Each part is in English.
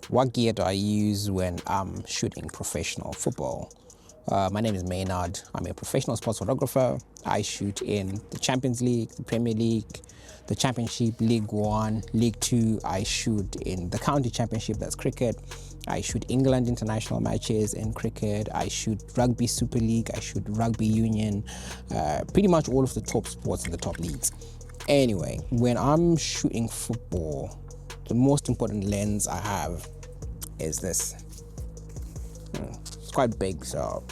What gear do I use when I'm shooting professional football? My name is Maynard. I'm a professional sports photographer. I shoot in the Champions League, the Premier League, the Championship, League One, League Two. I shoot in the County Championship, that's cricket. I shoot England international matches in cricket. I shoot Rugby Super League. I shoot Rugby Union. Pretty much all of the top sports in the top leagues. Anyway, when I'm shooting football, the most important lens I have is this. It's quite big, so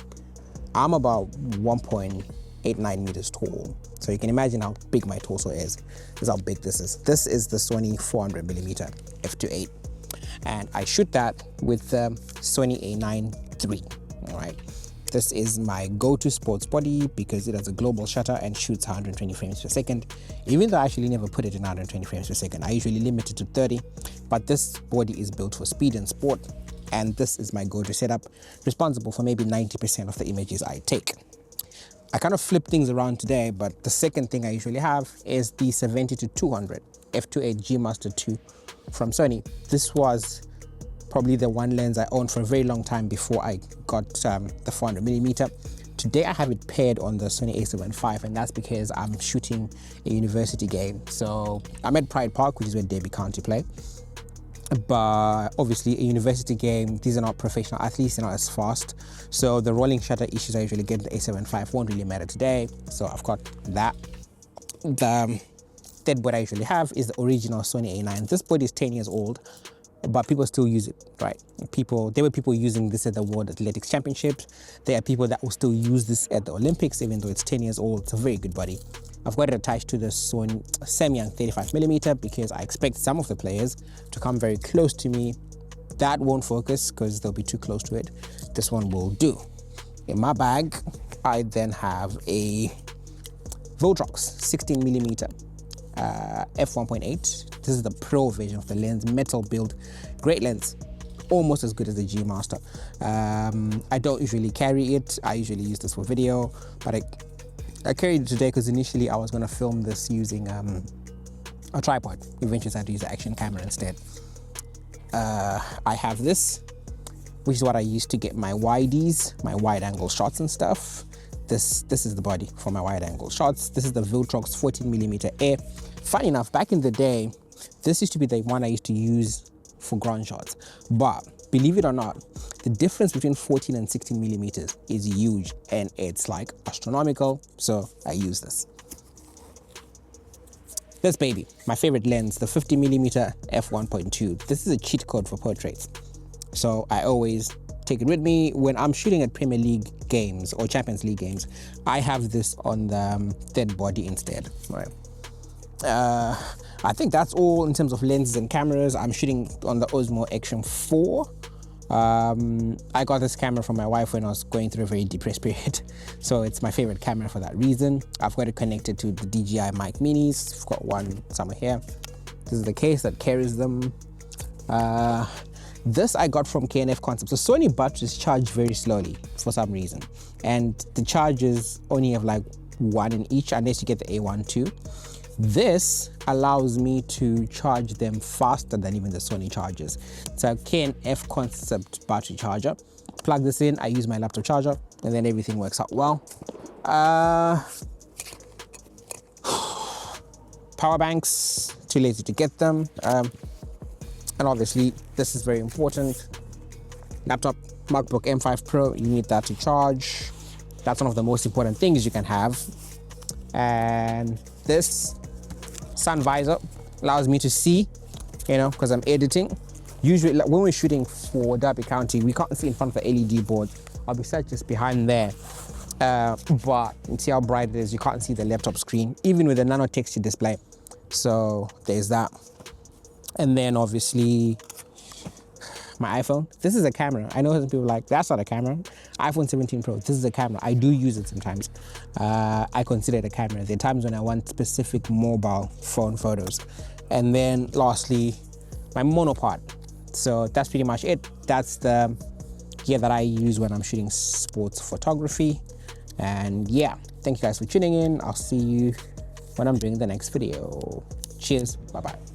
I'm about 1.89 meters tall. So you can imagine how big my torso is. This is how big this is. This is the Sony 400mm f2.8. And I shoot that with the Sony A9 III, all right? This is my go-to sports body because it has a global shutter and shoots 120 frames per second. Even though I actually never put it in 120 frames per second, I usually limit it to 30, but this body is built for speed and sport, and this is my go-to setup, responsible for maybe 90% of the images I take. I kind of flip things around today, but the second thing I usually have is the 70-200 f2.8 G Master 2 from Sony. This was probably the one lens I owned for a very long time before I got the 400mm. Today I have it paired on the Sony a7 IV, and that's because I'm shooting a university game. So I'm at Pride Park, which is where Derby County play. But obviously a university game, these are not professional athletes, they're not as fast. So the rolling shutter issues I usually get in the a7 IV won't really matter today. So I've got that. The third body I usually have is the original Sony A9. This body is 10 years old, but people still use it, right? There were people using this at the World Athletics Championships. There are people that will still use this at the Olympics, even though it's 10 years old. It's a very good body. I've got it attached to the Sony Samyang 35mm because I expect some of the players to come very close to me. That won't focus because they'll be too close to it. This one will do. In my bag, I then have a Viltrox 16mm f1.8. This is the pro version of the lens, metal build, great lens, almost as good as the G Master. I don't usually carry it. I usually use this for video, but I carried it today because initially I was going to film this using a tripod. Eventually I had to use the action camera instead. I have this, which is what I use to get my widies, my wide angle shots and stuff. This is the body for my wide angle shots. This is the Viltrox 14mm Air. Funny enough, back in the day, this used to be the one I used to use for ground shots. But believe it or not, the difference between 14 and 16mm is huge, and it's like astronomical. So I use this. This baby, my favorite lens, the 50mm f1.2. This is a cheat code for portraits. So I always take it with me when I'm shooting at Premier League games or Champions League games. I have this on the third body instead, right? I think that's all in terms of lenses and cameras. I'm shooting on the Osmo Action 4. I got this camera from my wife when I was going through a very depressed period. So it's my favorite camera for that reason. I've got it connected to the DJI Mic Minis. I've got one somewhere here. This is the case that carries them. This I got from KNF Concepts. So Sony batteries charge very slowly for some reason. And the chargers only have like one in each unless you get the A1 too. This allows me to charge them faster than even the Sony chargers. It's a KNF Concept battery charger. Plug this in, I use my laptop charger, and then everything works out well. Power banks, too lazy to get them. And obviously, this is very important. Laptop, MacBook M5 Pro, you need that to charge. That's one of the most important things you can have. And this sun visor allows me to see, because I'm editing. Usually, when we're shooting for Derby County, we can't see in front of the LED board. I'll be set just behind there. But you see how bright it is. You can't see the laptop screen, even with a nano texture display. So there's that. And then obviously my iPhone. This is a camera. I know some people are like, that's not a camera. iPhone 17 Pro, this is a camera. I do use it sometimes. I consider it a camera. There are times when I want specific mobile phone photos. And then lastly, my monopod. So that's pretty much it. That's the gear that I use when I'm shooting sports photography. And yeah, thank you guys for tuning in. I'll see you when I'm doing the next video. Cheers, bye-bye.